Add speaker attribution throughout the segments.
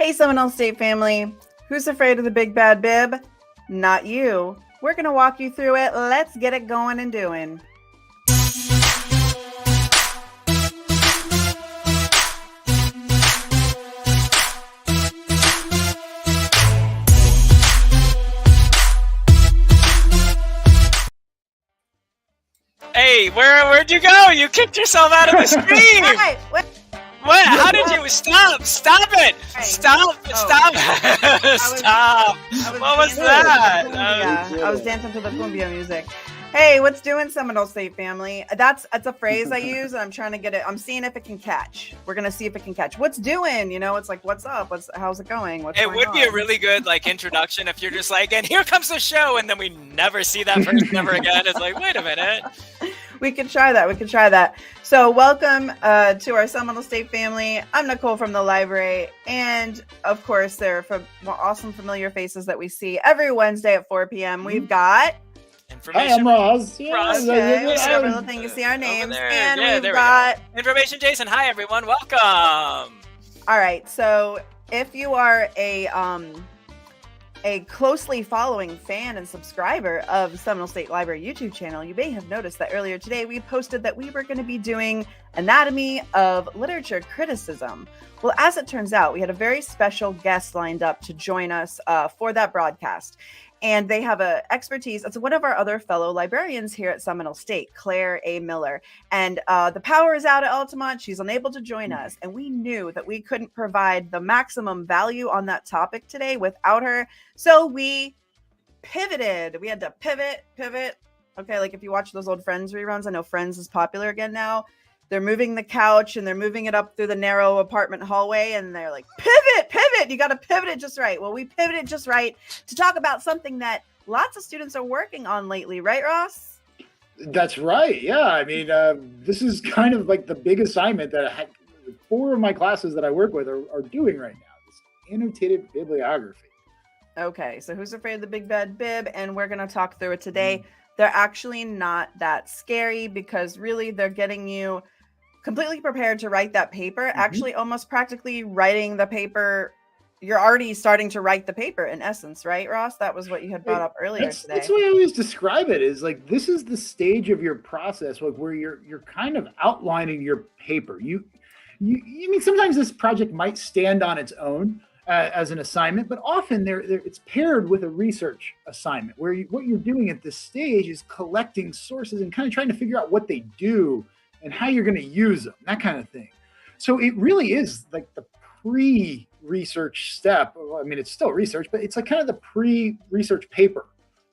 Speaker 1: Hey, Seminole State family. Who's afraid of the big bad bib? Not you. We're going to walk you through it. Let's get it going and doing.
Speaker 2: Hey, where'd you go? You kicked yourself out of the stream!
Speaker 1: Hey,
Speaker 2: what? How did you stop? Stop it!
Speaker 1: Hey.
Speaker 2: Stop! Stop! Stop! What was that?
Speaker 1: I was dancing to the cumbia music. Hey, what's doing, Seminole State family? That's a phrase I use, and I'm trying to get it. I'm seeing if it can catch. We're gonna see if it can catch. What's doing? It's like, what's up? How's it going?
Speaker 2: It would be a really good introduction if you're just like, and here comes the show, and then we never see that person ever again. It's like, wait a minute.
Speaker 1: We could try that. So welcome to our Seminole State family. I'm Nicole from the library. And of course, there are awesome familiar faces that we see every Wednesday at 4 p.m. We've got...
Speaker 3: Hi, I'm Ross.
Speaker 1: Ross, okay. We see every little thing. You see our names. And we've got...
Speaker 2: Information Jason. Hi, everyone. Welcome.
Speaker 1: All right. So if you are a closely following fan and subscriber of the Seminole State Library YouTube channel, you may have noticed that earlier today we posted that we were going to be doing Anatomy of Literature Criticism. Well, as it turns out, we had a very special guest lined up to join us for that broadcast. And they have a expertise. It's one of our other fellow librarians here at Seminole State, Claire A. Miller. And the power is out at Altamont. She's unable to join us. And we knew that we couldn't provide the maximum value on that topic today without her. So we pivoted. We had to pivot. Okay, like if you watch those old Friends reruns, I know Friends is popular again now. They're moving the couch and they're moving it up through the narrow apartment hallway. And they're like, pivot. You got to pivot it just right. Well, we pivoted just right to talk about something that lots of students are working on lately. Right, Ross?
Speaker 3: That's right. Yeah. I mean, this is kind of like the big assignment that 4 of my classes that I work with are doing right now. This annotated bibliography.
Speaker 1: Okay. So who's afraid of the big bad bib? And we're going to talk through it today. They're actually not that scary because really they're getting you completely prepared to write that paper, actually almost practically writing the paper. You're already starting to write the paper in essence, right, Ross? That was what you had brought up earlier today.
Speaker 3: That's the way I always describe it, is like, this is the stage of your process, like where you're kind of outlining your paper. You mean, sometimes this project might stand on its own as an assignment, but often it's paired with a research assignment where what you're doing at this stage is collecting sources and kind of trying to figure out what they do and how you're going to use them, that kind of thing. So it really is like the pre-research step. I mean, it's still research, but it's like kind of the pre-research paper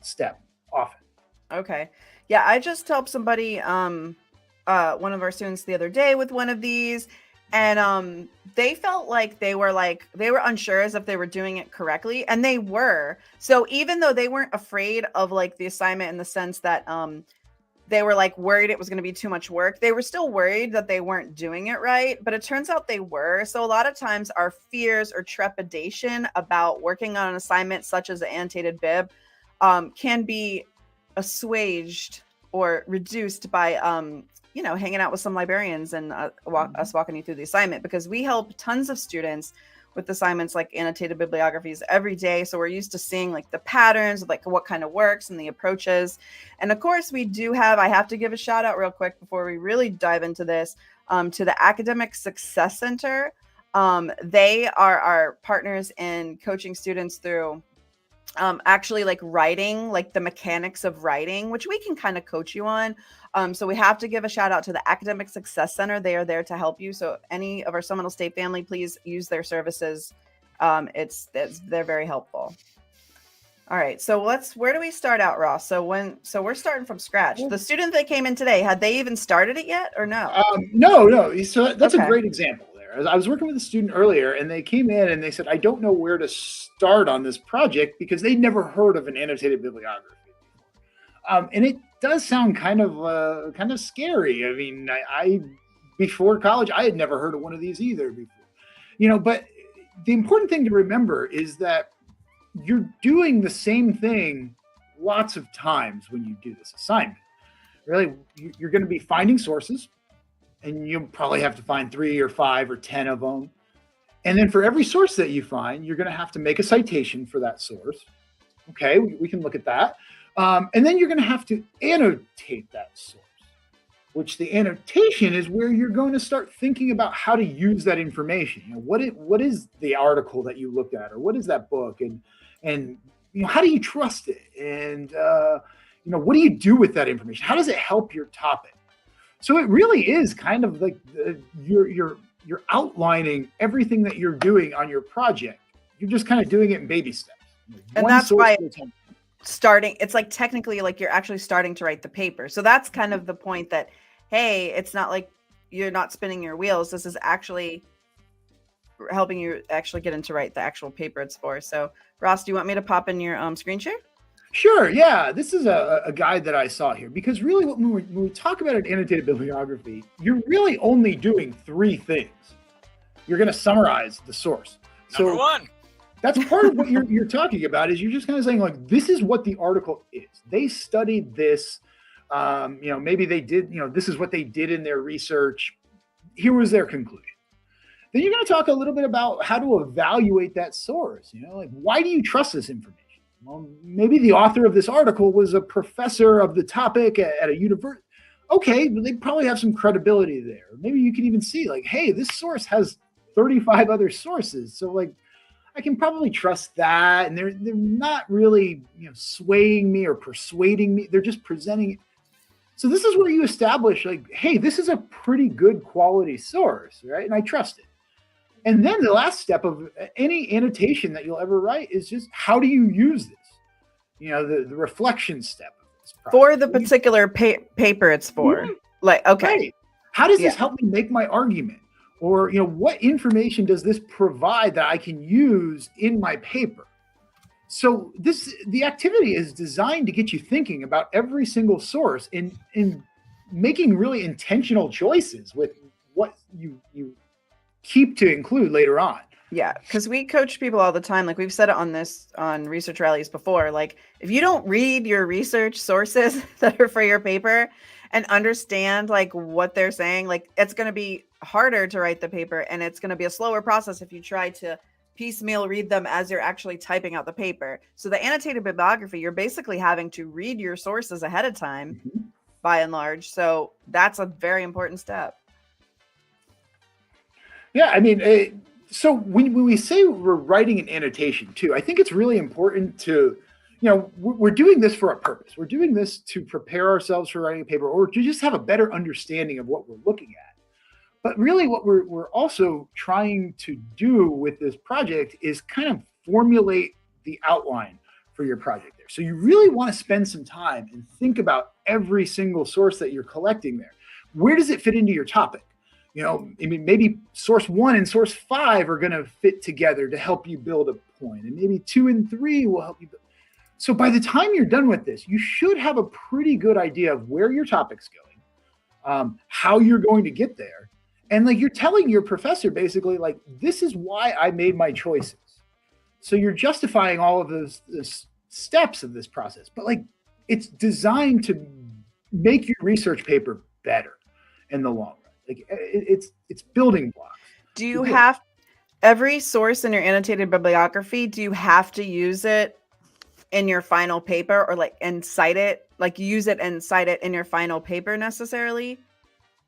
Speaker 3: step often.
Speaker 1: Okay. Yeah, I just helped somebody, one of our students the other day with one of these, and they felt like they were unsure as if they were doing it correctly, and they were. So even though they weren't afraid of like the assignment in the sense that they were like worried it was going to be too much work, they were still worried that they weren't doing it right, but it turns out they were. So a lot of times our fears or trepidation about working on an assignment such as an annotated bib can be assuaged or reduced by hanging out with some librarians and us walking you through the assignment, because we help tons of students with assignments like annotated bibliographies every day. So we're used to seeing like the patterns of like what kind of works and the approaches. And of course we do have, I have to give a shout out real quick before we really dive into this, to the Academic Success Center. They are our partners in coaching students through actually like writing, like the mechanics of writing, which we can kind of coach you on. So we have to give a shout out to the Academic Success Center. They are there to help you. So any of our Seminole State family, please use their services. They're very helpple. All right. So where do we start out, Ross? So we're starting from scratch. The student that came in today, had they even started it yet or no?
Speaker 3: No. So that's a great example there. I was working with a student earlier and they came in and they said, I don't know where to start on this project because they'd never heard of an annotated bibliography. And it does sound kind of scary. I mean, I before college, I had never heard of one of these either before, but the important thing to remember is that you're doing the same thing lots of times when you do this assignment. Really, you're going to be finding sources, and you'll probably have to find 3 or 5 or 10 of them. And then for every source that you find, you're going to have to make a citation for that source. Okay, we can look at that. And then you're going to have to annotate that source, which the annotation is where you're going to start thinking about how to use that information. You know, what is the article that you looked at, or what is that book, and you know, how do you trust it, and you know, what do you do with that information? How does it help your topic? So it really is kind of like you're outlining everything that you're doing on your project. You're just kind of doing it in baby steps.
Speaker 1: And that's why it's like technically like you're actually starting to write the paper. So that's kind of the point that, hey, it's not like you're not spinning your wheels. This is actually helping you actually get into write the actual paper it's for. So Ross, do you want me to pop in your screen share?
Speaker 3: Sure. Yeah. This is a guide that I saw here, because really when we talk about an annotated bibliography, you're really only doing 3 things. You're going to summarize the source.
Speaker 2: Number 1.
Speaker 3: That's part of what you're talking about, is you're just kind of saying, like, this is what the article is. They studied this. You know, maybe they did, you know, this is what they did in their research. Here was their conclusion. Then you're going to talk a little bit about how to evaluate that source. You know, like, why do you trust this information? Well, maybe the author of this article was a professor of the topic at a university. Okay, but they probably have some credibility there. Maybe you can even see, like, hey, this source has 35 other sources. So, like, I can probably trust that. And they're not really, you know, swaying me or persuading me. They're just presenting it. So this is where you establish, like, hey, this is a pretty good quality source, right? And I trust it. And then the last step of any annotation that you'll ever write is just, how do you use this? You know, the reflection step of this process.
Speaker 1: For the particular paper it's for.
Speaker 3: Mm-hmm.
Speaker 1: Like, okay.
Speaker 3: Right. How does this help me make my argument? Or, you know, what information does this provide that I can use in my paper? So the activity is designed to get you thinking about every single source in making really intentional choices with what you keep to include later on.
Speaker 1: Yeah, because we coach people all the time. Like, we've said it on research rallies before. Like, if you don't read your research sources that are for your paper and understand like what they're saying, like, it's going to be harder to write the paper, and it's going to be a slower process if you try to piecemeal read them as you're actually typing out the paper. So the annotated bibliography, you're basically having to read your sources ahead of time, by and large. So that's a very important step.
Speaker 3: Yeah, I mean, so when we say we're writing an annotation too, I think it's really important to, you know, we're doing this for a purpose. We're doing this to prepare ourselves for writing a paper, or to just have a better understanding of what we're looking at. But really what we're also trying to do with this project is kind of formulate the outline for your project there. So you really want to spend some time and think about every single source that you're collecting there. Where does it fit into your topic? You know, I mean, maybe source 1 and source 5 are going to fit together to help you build a point, and maybe 2 and 3 will help you. So by the time you're done with this, you should have a pretty good idea of where your topic's going, how you're going to get there. And like, you're telling your professor basically, like, this is why I made my choices. So you're justifying all of those steps of this process, but like, it's designed to make your research paper better in the long run. Like, it's building blocks.
Speaker 1: Do you have every source in your annotated bibliography? Do you have to use it in your final paper, or like, and cite it, like use it and cite it in your final paper necessarily?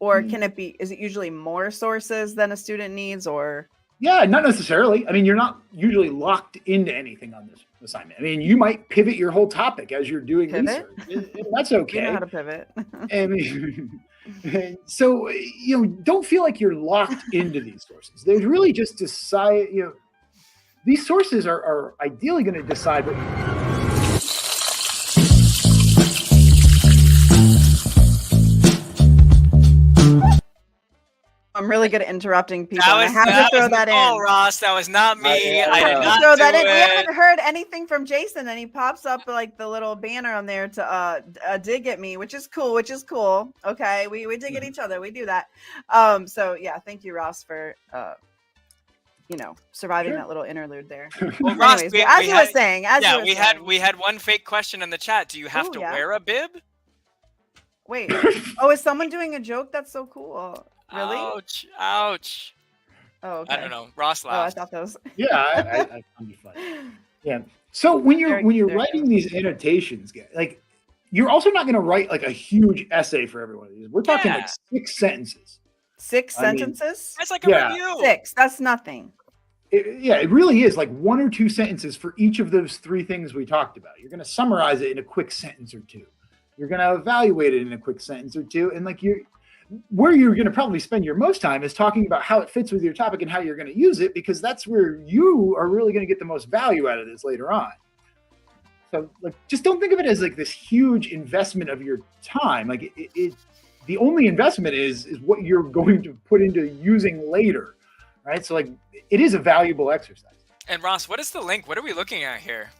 Speaker 1: Or can it be, is it usually more sources than a student needs, or?
Speaker 3: Yeah, not necessarily. I mean, you're not usually locked into anything on this assignment. I mean, you might pivot your whole topic as you're doing research. That's okay.
Speaker 1: You know how to pivot.
Speaker 3: I mean, so, you know, don't feel like you're locked into these sources. They really just decide, you know, these sources are ideally going to decide what
Speaker 1: I'm really good at interrupting people. I have to throw that in.
Speaker 2: Oh, Ross, that was not me. I did not
Speaker 1: throw that
Speaker 2: do
Speaker 1: in.
Speaker 2: it.
Speaker 1: We haven't heard anything from Jason, and he pops up like the little banner on there to dig at me, which is cool. Okay, we dig at each other. We do that. So yeah, thank you, Ross, for you know, surviving that little interlude there.
Speaker 2: Well, Ross,
Speaker 1: Anyways, as you were saying,
Speaker 2: we had one fake question in the chat. Do you have to wear a bib?
Speaker 1: Wait. Oh, is someone doing a joke? That's so cool. Really?
Speaker 2: Ouch.
Speaker 1: Oh, okay.
Speaker 2: I don't know. Ross
Speaker 1: Oh, I
Speaker 2: laughed.
Speaker 1: thought that was.
Speaker 3: Yeah, I found it funny. Yeah. So when you're
Speaker 1: There
Speaker 3: writing
Speaker 1: goes.
Speaker 3: these annotations, like you're also not going to write like a huge essay for every one of these. We're talking like
Speaker 2: Yeah.
Speaker 3: 6 sentences.
Speaker 1: 6
Speaker 3: I mean,
Speaker 1: sentences?
Speaker 2: That's like a
Speaker 3: Yeah.
Speaker 2: review.
Speaker 1: 6. That's nothing.
Speaker 3: It really is like 1 or 2 sentences for each of those 3 things we talked about. You're going to summarize it in a quick sentence or 2. You're going to evaluate it in a quick sentence or 2, and like where you're going to probably spend your most time is talking about how it fits with your topic and how you're going to use it, because that's where you are really going to get the most value out of this later on. So like, just don't think of it as like this huge investment of your time. Like the only investment is what you're going to put into using later, right? So like, it is a valuable exercise.
Speaker 2: And Ross, what is the link? What are we looking at here?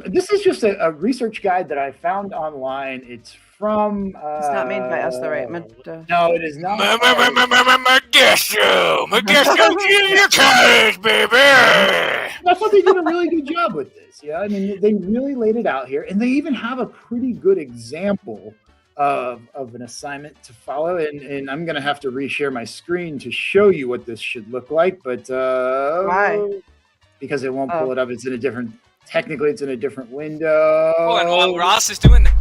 Speaker 3: This is just a research guide that I found online. It's from.
Speaker 1: It's not made by us, though, right?
Speaker 3: No, it is not.
Speaker 2: Modesto Junior College, baby.
Speaker 3: I thought they did a really good job with this. Yeah, I mean, they really laid it out here, and they even have a pretty good example of an assignment to follow. And I'm gonna have to reshare my screen to show you what this should look like. But
Speaker 1: Why?
Speaker 3: Because it won't pull it up. It's in a different. Technically, it's in a different window.
Speaker 2: Oh, and while Ross is doing that.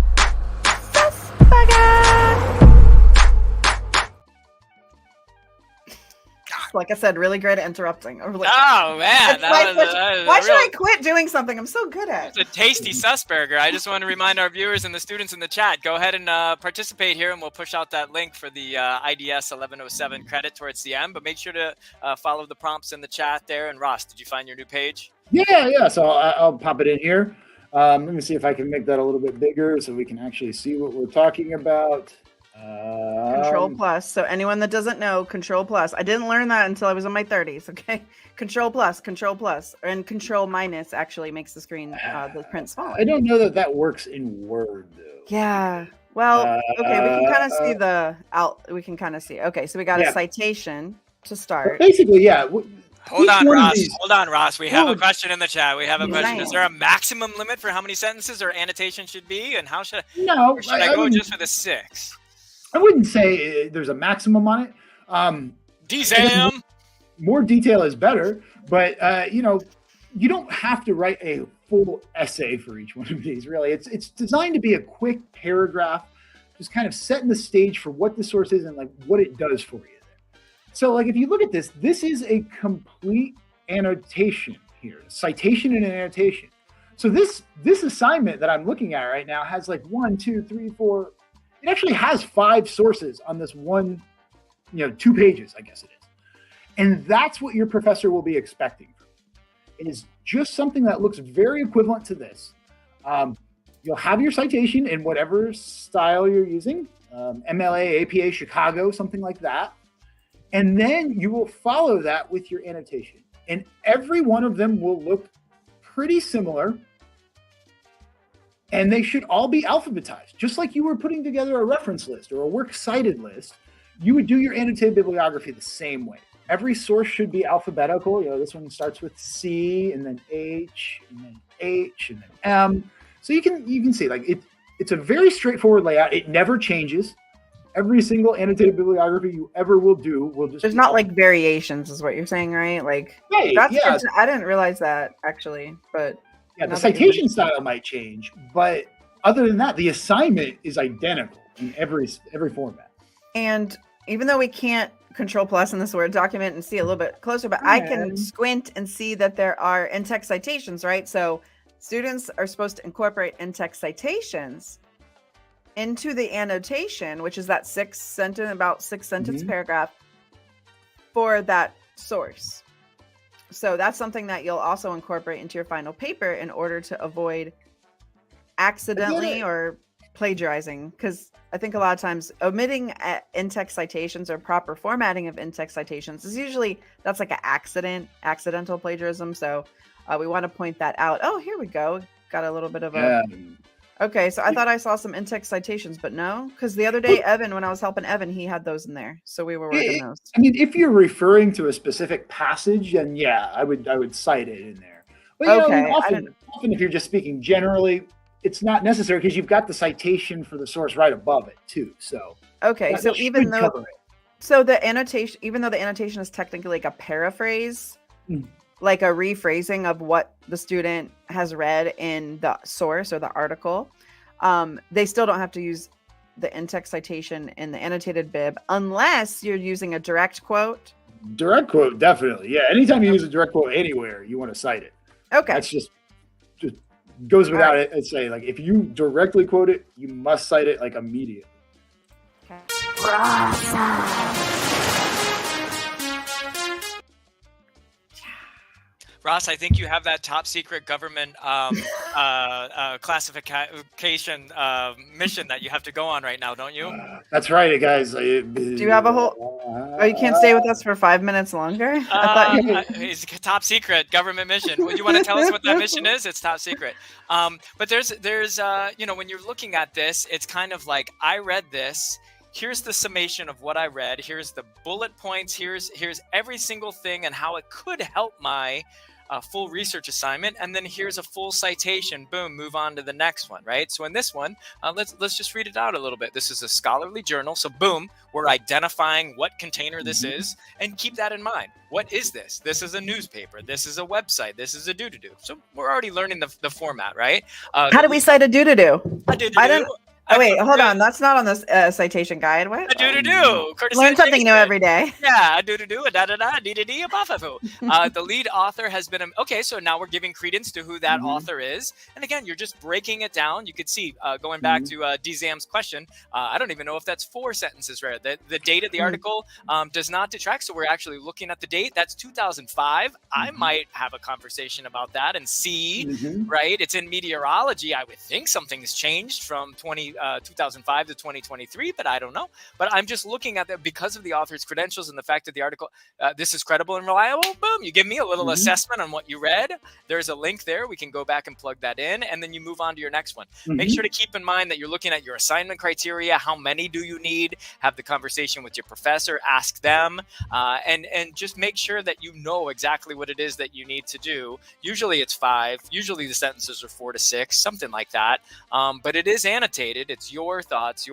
Speaker 1: Like I said, really great at interrupting. Like,
Speaker 2: Oh man,
Speaker 1: why should I quit doing something I'm so good at?
Speaker 2: It's a tasty Sussburger. I just want to remind our viewers and the students in the chat, go ahead and participate here, and we'll push out that link for the IDS 1107 credit towards the end. But make sure to follow the prompts in the chat there. And Ross, did you find your new page?
Speaker 3: Yeah. So I'll pop it in here. Let me see if I can make that a little bit bigger so we can actually see what we're talking about.
Speaker 1: Control plus. So anyone that doesn't know, Control plus. I didn't learn that until I was in my 30s. Okay, Control plus, and Control minus actually makes the screen, the print smaller.
Speaker 3: I don't know that works in Word though.
Speaker 1: Yeah. Well, okay, we can kind of see the out. We can kind of see. Okay, so we got a citation to start.
Speaker 3: Basically, yeah.
Speaker 2: Hold on, Ross. We have a question in the chat. We have a question. Is there a maximum limit for how many sentences or annotation should be? And how should I go just for the 6?
Speaker 3: I wouldn't say there's a maximum on it.
Speaker 2: DZAM!
Speaker 3: More detail is better, but you don't have to write a full essay for each one of these, really. It's designed to be a quick paragraph, just kind of setting the stage for what the source is and like what it does for you. So like if you look at this, this is a complete annotation here, citation and an annotation. So this assignment that I'm looking at right now has like 1, 2, 3, 4. It actually has 5 sources on this one, 2 pages, I guess it is. And that's what your professor will be expecting from you, is just something that looks very equivalent to this. You'll have your citation in whatever style you're using, MLA, APA, Chicago, something like that. And then you will follow that with your annotation. And every one of them will look pretty similar. And they should all be alphabetized. Just like you were putting together a reference list or a works cited list, you would do your annotated bibliography the same way. Every source should be alphabetical. This one starts with C, and then H, and then H, and then M. So you can see, like, it's a very straightforward layout. It never changes. Every single annotated bibliography you ever will do will just.
Speaker 1: There's not like variations, is what you're saying, right? Like, I didn't realize that actually, but.
Speaker 3: Yeah, the citation style might change, but other than that, the assignment is identical in every format.
Speaker 1: And even though we can't Control plus in this Word document and see a little bit closer, but I can squint and see that there are in-text citations, right? So students are supposed to incorporate in-text citations into the annotation, which is that 6 sentence paragraph for that source. So that's something that you'll also incorporate into your final paper in order to avoid accidentally or plagiarizing. Because I think a lot of times omitting in-text citations or proper formatting of in-text citations is usually, that's like an accidental plagiarism. So we want to point that out. Oh, here we go. Got a little bit of a... Okay, so I thought I saw some in-text citations, but no, because the other day, Evan, when I was helping Evan, he had those in there, so we were working those.
Speaker 3: I mean, if you're referring to a specific passage, then yeah, I would cite it in there. But often if you're just speaking generally, it's not necessary because you've got the citation for the source right above it too. So
Speaker 1: okay, so even though So the annotation, even though the annotation is technically like a paraphrase, like a rephrasing of what the student has read in the source or the article, they still don't have to use the in-text citation in the annotated bib unless you're using a direct quote.
Speaker 3: Direct quote, definitely. Yeah, anytime you use a direct quote anywhere, you want to cite it.
Speaker 1: Okay.
Speaker 3: That's just goes without it. It's saying, like, if you directly quote it, you must cite it like immediately.
Speaker 1: Okay.
Speaker 2: Ross, I think you have that top secret government classification mission that you have to go on right now, don't you?
Speaker 3: That's right, guys.
Speaker 1: Do you have a whole? Oh, you can't stay with us for 5 minutes longer?
Speaker 2: It's a top secret government mission. Well, you want to tell us what that mission is? It's top secret. But there's when you're looking at this, it's kind of like, I read this. Here's the summation of what I read. Here's the bullet points. Here's every single thing and how it could help my full research assignment. And then here's a full citation. Boom, move on to the next one, right? So in this one, let's just read it out a little bit. This is a scholarly journal. So boom, we're identifying what container this is, and keep that in mind. What is this? This is a newspaper. This is a website. This is a do-do-do. So we're already learning the format, right?
Speaker 1: How do we cite a do-do-do?
Speaker 2: A do-do-do.
Speaker 1: I don't. Oh, wait, hold on. That's not on this citation guide. What?
Speaker 2: A do-do-do.
Speaker 1: Learn something new every day.
Speaker 2: Yeah, a do-do-do, a da-da-da, dee-dee-dee, a ba-fa-foo. The lead author has been... Okay, so now we're giving credence to who that author is. And again, you're just breaking it down. You could see, going back to Dzam's question, I don't even know if that's 4 sentences, right? The date of the article does not detract, so we're actually looking at the date. That's 2005. I might have a conversation about that and see, right? It's in meteorology. I would think something's changed from 2005 to 2023, but I don't know. But I'm just looking at that because of the author's credentials and the fact that the article, this is credible and reliable. Boom, you give me a little assessment on what you read. There's a link there. We can go back and plug that in, and then you move on to your next one. Make sure to keep in mind that you're looking at your assignment criteria. How many do you need? Have the conversation with your professor, ask them, and just make sure that you know exactly what it is that you need to do. Usually it's 5. Usually the sentences are 4 to 6, something like that. But it is annotated. It's your thoughts,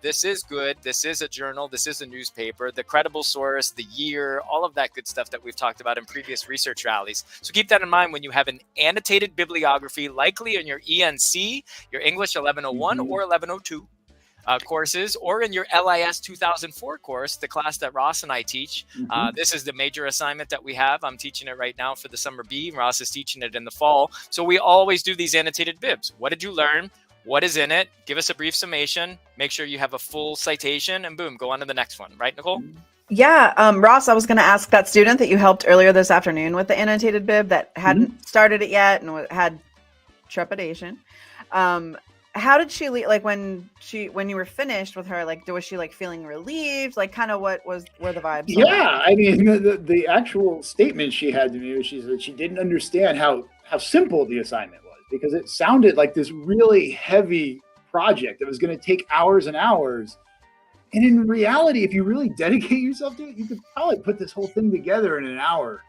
Speaker 2: this is good, this is a journal, this is a newspaper, the credible source, the year, all of that good stuff that we've talked about in previous research rallies. So keep that in mind when you have an annotated bibliography, likely in your ENC, your English 1101 or 1102 courses, or in your LIS 2004 course, the class that Ross and I teach. This is the major assignment that we have. I'm teaching it right now for the summer B. Ross is teaching it in the fall. So we always do these annotated bibs. What did you learn? What is in it? Give us a brief summation. Make sure you have a full citation, and boom, go on to the next one. Right, Nicole?
Speaker 1: Yeah, Ross, I was going to ask that student that you helped earlier this afternoon with the annotated bib that hadn't started it yet and had trepidation. How did she like when you were finished with her? Like, was she like feeling relieved? Like, kind of were the vibes?
Speaker 3: Yeah, I mean, the actual statement she had to me was she said she didn't understand how simple the assignment was, because it sounded like this really heavy project that was going to take hours and hours. And in reality, if you really dedicate yourself to it, you could probably put this whole thing together in an hour.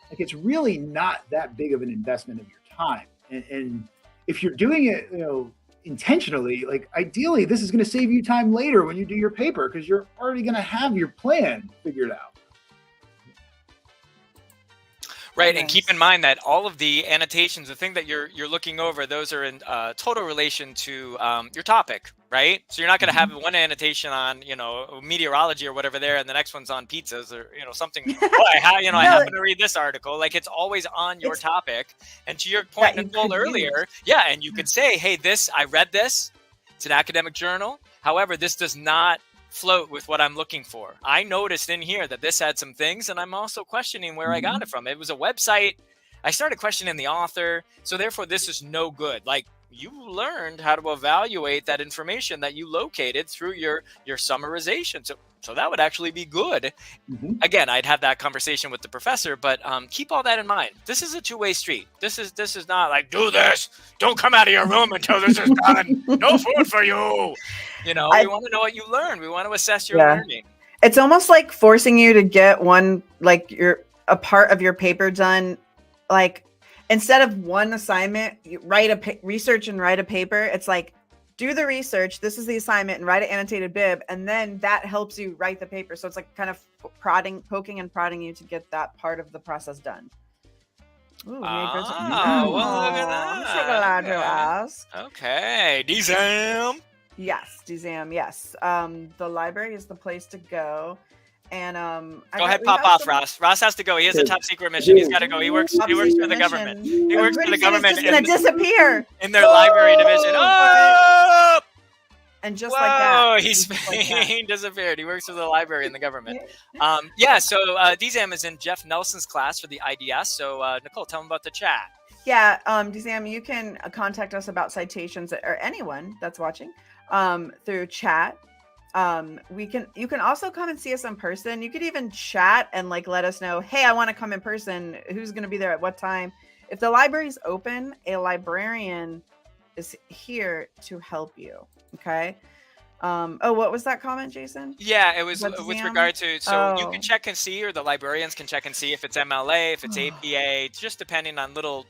Speaker 3: Like, it's really not that big of an investment of your time. And if you're doing it, intentionally, like, ideally, this is going to save you time later when you do your paper, because you're already going to have your plan figured out.
Speaker 2: Right, and keep in mind that all of the annotations, the thing that you're looking over, those are in total relation to your topic, right? So you're not going to have one annotation on, meteorology or whatever there, and the next one's on pizzas or something. I happen to read this article. Like, it's always on your topic. And to your point, Nicole, earlier, and you could say, hey, I read this. It's an academic journal. However, this does not float with what I'm looking for. I noticed in here that this had some things, and I'm also questioning where I got it from. It was a website. I started questioning the author, so therefore this is no good. Like, you learned how to evaluate that information that you located through your summarization. So that would actually be good. Again, I'd have that conversation with the professor, but keep all that in mind. This is a two-way street. This is not like, do this. Don't come out of your room until this is done. No food for you. We want to know what you learned. We want to assess your learning.
Speaker 1: It's almost like forcing you to get a part of your paper done. Like, instead of one assignment, you research and write a paper. It's like do the research. This is the assignment, and write an annotated bib, and then that helps you write the paper. So it's like kind of poking and prodding you to get that part of the process done. Ooh,
Speaker 2: Well, look at that.
Speaker 1: I'm so glad you asked.
Speaker 2: Okay, DZAM.
Speaker 1: Yes, DZAM. Yes. The library is the place to go. And
Speaker 2: go ahead, pop off, Ross. Ross has to go. He has a top secret mission. He's got to go. He works for the government. He works for the government.
Speaker 1: He's going to disappear
Speaker 2: in their library division. Oh!
Speaker 1: And just like that.
Speaker 2: He's disappeared. He works for the library in the government. Yeah, so DZAM is in Jeff Nelson's class for the IDS. So, Nicole, tell him about the chat.
Speaker 1: Yeah, DZAM, you can contact us about citations, or anyone that's watching, through chat. You can also come and see us in person. You could even chat and like let us know, hey, I want to come in person. Who's going to be there at what time? If the library's open, a librarian is here to help you. Okay. What was that comment, Jason?
Speaker 2: Yeah, it was with regard to, so you can check and see, or the librarians can check and see if it's MLA, if it's APA, just depending on little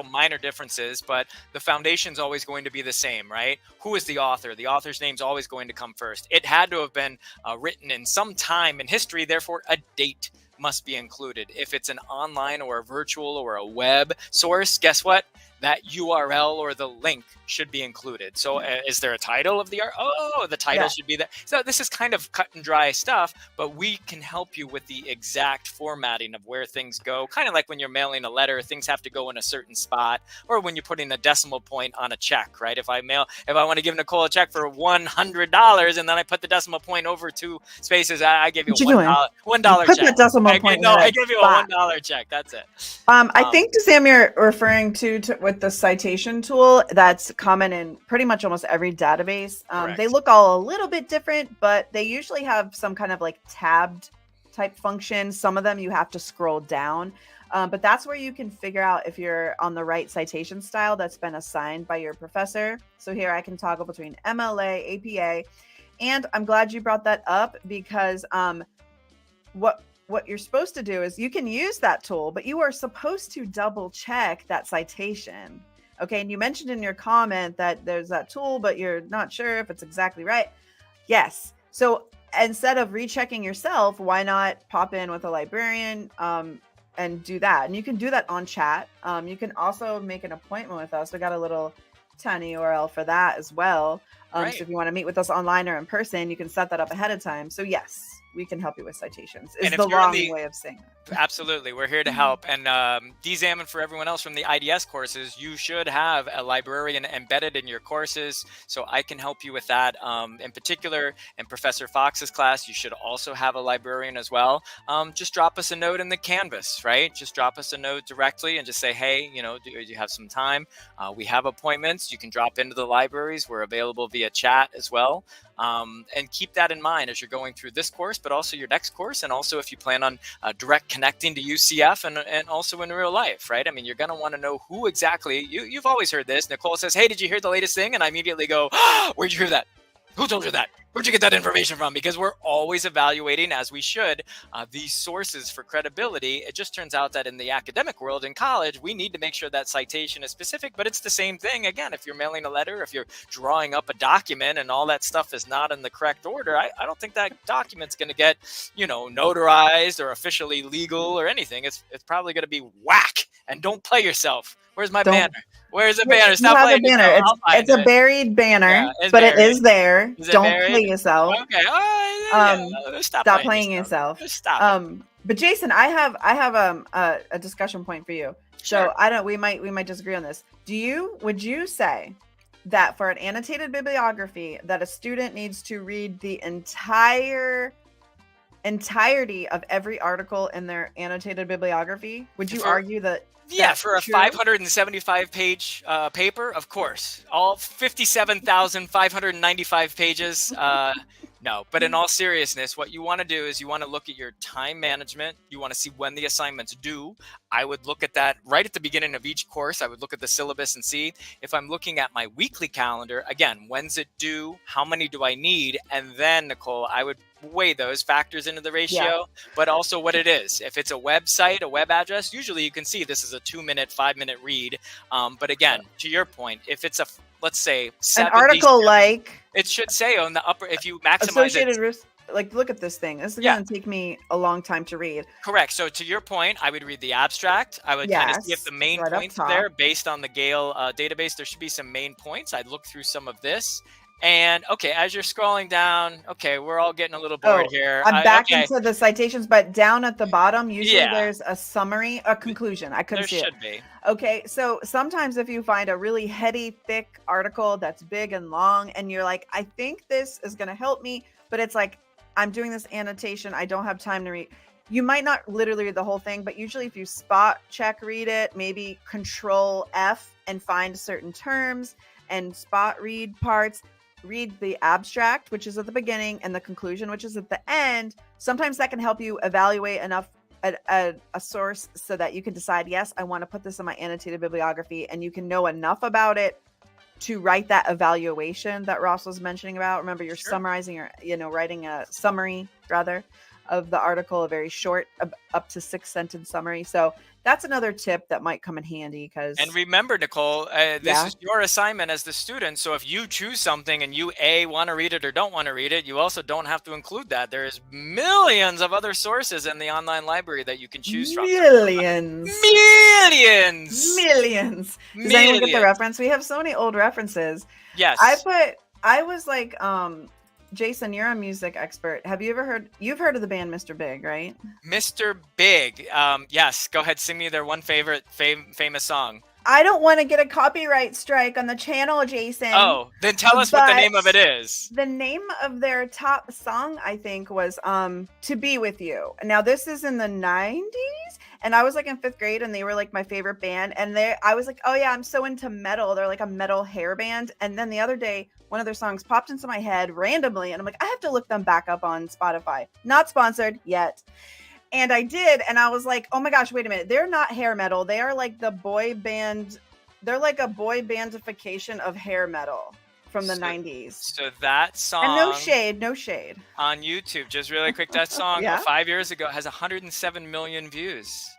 Speaker 2: minor differences, but the foundation's always going to be the same, right? Who is the author? The author's name's always going to come first. It had to have been written in some time in history, therefore a date must be included. If it's an online or a virtual or a web source, guess what? That URL or the link should be included. So is there a title of the art? Oh, the title should be that. So this is kind of cut and dry stuff, but we can help you with the exact formatting of where things go. Kind of like when you're mailing a letter, things have to go in a certain spot, or when you're putting a decimal point on a check, right? If I want to give Nicole a check for $100 and then I put the decimal point over 2 spaces, I give you $1 check.
Speaker 1: Put that decimal point.
Speaker 2: I give you a $1 check. That's it.
Speaker 1: I think, Sam, you're referring to with the citation tool that's common in pretty much almost every database. They look all a little bit different, but they usually have some kind of like tabbed type function. Some of them you have to scroll down, but that's where you can figure out if you're on the right citation style that's been assigned by your professor. So here I can toggle between MLA, APA, and I'm glad you brought that up, because what you're supposed to do is you can use that tool, but you are supposed to double check that citation. Okay. And you mentioned in your comment that there's that tool, but you're not sure if it's exactly right. Yes. So instead of rechecking yourself, why not pop in with a librarian and do that? And you can do that on chat. You can also make an appointment with us. We got a little tiny URL for that as well. So if you want to meet with us online or in person, you can set that up ahead of time. So yes, we can help you with citations. Is the long way of saying that.
Speaker 2: Absolutely. We're here to help. And DZAM, and for everyone else from the IDS courses, you should have a librarian embedded in your courses. So I can help you with that. In particular, in Professor Fox's class, you should also have a librarian as well. Just drop us a note in the Canvas, right? Just drop us a note directly and just say, hey, do you have some time? We have appointments. You can drop into the libraries. We're available via chat as well. And keep that in mind as you're going through this course, but also your next course. And also if you plan on direct connecting to UCF and also in real life, right? I mean, you're going to want to know who exactly, you've always heard this. Nicole says, hey, did you hear the latest thing? And I immediately go, where'd you hear that? Who told you that? Where'd you get that information from? Because we're always evaluating, as we should, these sources for credibility. It just turns out that in the academic world, in college, we need to make sure that citation is specific, but it's the same thing. Again, if you're mailing a letter, if you're drawing up a document and all that stuff is not in the correct order, I don't think that document's going to get, notarized or officially legal or anything. It's probably going to be whack, and don't play yourself. Where's my banner? Where's the banner? Stop playing
Speaker 1: banner. It's a baried banner, but it is there. Don't play yourself.
Speaker 2: Okay.
Speaker 1: Stop playing yourself.
Speaker 2: Stop.
Speaker 1: But Jason, I have a discussion point for you.
Speaker 2: Sure.
Speaker 1: So we might disagree on this. Would you say that for an annotated bibliography that a student needs to read the entirety of every article in their annotated bibliography? Would you argue that?
Speaker 2: Yeah, for a 575-page paper, of course. All 57,595 pages. No, but in all seriousness, what you want to do is you want to look at your time management. You want to see when the assignment's due. I would look at that right at the beginning of each course. I would look at the syllabus and see if I'm looking at my weekly calendar. Again, when's it due? How many do I need? And then, Nicole, I would weigh those factors into the ratio, but also what it is. If it's a website, a web address, usually you can see this is a 2-minute, 5-minute read. But again, to your point, if it's let's say
Speaker 1: An
Speaker 2: 77.
Speaker 1: article like
Speaker 2: It should say on the upper, if you maximize
Speaker 1: associated
Speaker 2: it.
Speaker 1: risk. Like, look at this thing. This is
Speaker 2: Yeah.
Speaker 1: going to take me a long time to read.
Speaker 2: Correct. So to your point, I would read the abstract. I would kind of see if
Speaker 1: Yes,
Speaker 2: the main
Speaker 1: right up
Speaker 2: points are there
Speaker 1: top.
Speaker 2: based on the Gale database. There should be some main points. I'd look through some of this. And okay, as you're scrolling down, okay, we're all getting a little bored
Speaker 1: Oh,
Speaker 2: here.
Speaker 1: I'm back
Speaker 2: Okay,
Speaker 1: into the citations, but down at the bottom, usually
Speaker 2: Yeah.
Speaker 1: there's a summary, a conclusion. I couldn't
Speaker 2: there
Speaker 1: see it.
Speaker 2: should be.
Speaker 1: Okay, so sometimes if you find a really heady, thick article that's big and long, and you're like, I think this is going to help me, but it's like, I'm doing this annotation, I don't have time to read. You might not literally read the whole thing, but usually if you spot check read it, maybe Control F and find certain terms and spot read parts, read the abstract, which is at the beginning, and the conclusion, which is at the end. Sometimes that can help you evaluate enough a source so that you can decide, yes, I want to put this in my annotated bibliography, and you can know enough about it to write that evaluation that Ross was mentioning about. Remember, you're
Speaker 2: Sure.
Speaker 1: summarizing, or writing a summary rather of the article, a very short, up to 6-sentence summary. So that's another tip that might come in handy, because
Speaker 2: And remember, Nicole, this
Speaker 1: Yeah.
Speaker 2: is your assignment as the student. So if you choose something and you want to read it or don't want to read it, you also don't have to include that. There's millions of other sources in the online library that you can choose from.
Speaker 1: millions.
Speaker 2: Millions.
Speaker 1: Millions. Does anyone get the
Speaker 2: Millions.
Speaker 1: reference? We have so many old references.
Speaker 2: Yes.
Speaker 1: I was like, Jason, you're a music expert. Have you ever heard, you've heard of the band Mr. Big, right?
Speaker 2: Mr. Big. Yes. Go ahead. Sing me their one favorite famous song.
Speaker 1: I don't want to get a copyright strike on the channel, Jason.
Speaker 2: Oh, then tell us what the name of
Speaker 1: But
Speaker 2: it is.
Speaker 1: The name of their top song, I think, was To Be With You. Now, this is in the 90s, and I was like in 5th grade, and they were like my favorite band. And I was like, oh yeah, I'm so into metal. They're like a metal hair band. And then the other day, one of their songs popped into my head randomly, and I'm like, I have to look them back up on Spotify. Not sponsored yet. And I did, and I was like, oh my gosh, wait a minute. They're not hair metal. They are like the boy band. They're like a boy bandification of hair metal from the 90s.
Speaker 2: So that song.
Speaker 1: And no shade.
Speaker 2: On YouTube, just really quick, that song
Speaker 1: Yeah?
Speaker 2: 5 years ago has 107 million views.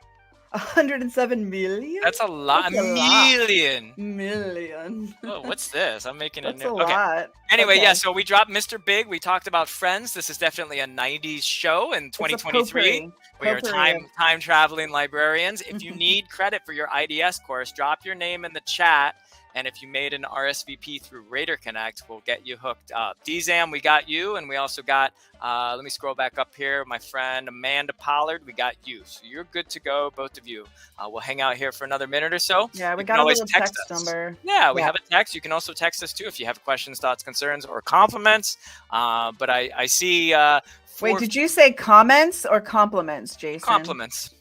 Speaker 1: 107 million?
Speaker 2: That's a lot.
Speaker 1: That's a lot.
Speaker 2: Million. Oh, what's this? I'm making
Speaker 1: That's
Speaker 2: a
Speaker 1: a
Speaker 2: new. Okay.
Speaker 1: lot.
Speaker 2: Anyway,
Speaker 1: Okay.
Speaker 2: yeah, so we dropped Mr. Big. We talked about Friends. This is definitely a 90s show in
Speaker 1: It's a
Speaker 2: 2023. We are
Speaker 1: potpourri.
Speaker 2: time traveling librarians. If you need credit for your IDS course, drop your name in the chat. And if you made an RSVP through Raider Connect, we'll get you hooked up. Dzam, we got you. And we also got, let me scroll back up here, my friend Amanda Pollard, we got you. So you're good to go, both of you. We'll hang out here for another minute or so.
Speaker 1: Yeah, we
Speaker 2: You can
Speaker 1: got a
Speaker 2: always
Speaker 1: little
Speaker 2: text
Speaker 1: text
Speaker 2: us.
Speaker 1: number.
Speaker 2: Yeah, we
Speaker 1: Yeah.
Speaker 2: have a text. You can also text us too if you have questions, thoughts, concerns, or compliments. But I see
Speaker 1: Wait, did you say comments or compliments, Jason?
Speaker 2: compliments.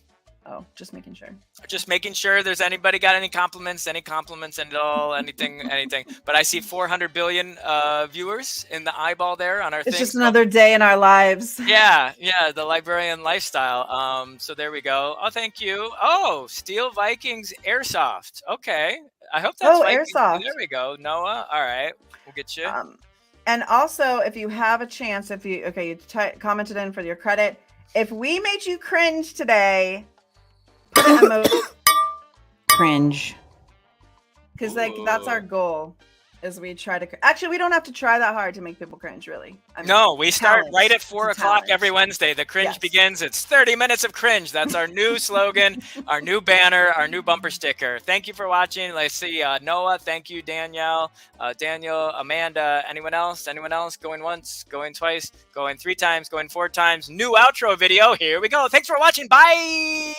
Speaker 1: Oh, just making sure.
Speaker 2: Just making sure there's anybody got any compliments at all, anything. But I see 400 billion viewers in the eyeball there on our thing.
Speaker 1: It's just another day in our lives.
Speaker 2: Yeah, the librarian lifestyle. So there we go. Oh, thank you. Oh, Steel Vikings Airsoft. Okay. I hope that's Vikings.
Speaker 1: Airsoft.
Speaker 2: There we go. Noah. All right. We'll get you.
Speaker 1: And also, if you have a chance, you commented in for your credit. If we made you cringe today, put an emoji. Cringe. Because that's our goal. Is we try to actually, we don't have to try that hard to make people cringe, really. I mean,
Speaker 2: No, we start
Speaker 1: talent.
Speaker 2: right at
Speaker 1: It's
Speaker 2: 4
Speaker 1: a
Speaker 2: o'clock
Speaker 1: talent.
Speaker 2: every Wednesday. The cringe
Speaker 1: Yes.
Speaker 2: begins. It's 30 minutes of cringe. That's our new slogan, our new banner, our new bumper sticker. Thank you for watching. Let's see. Noah, thank you. Danielle, Daniel, Amanda. Anyone else? Going once, going twice, going 3 times, going 4 times. New outro video. Here we go. Thanks for watching. Bye.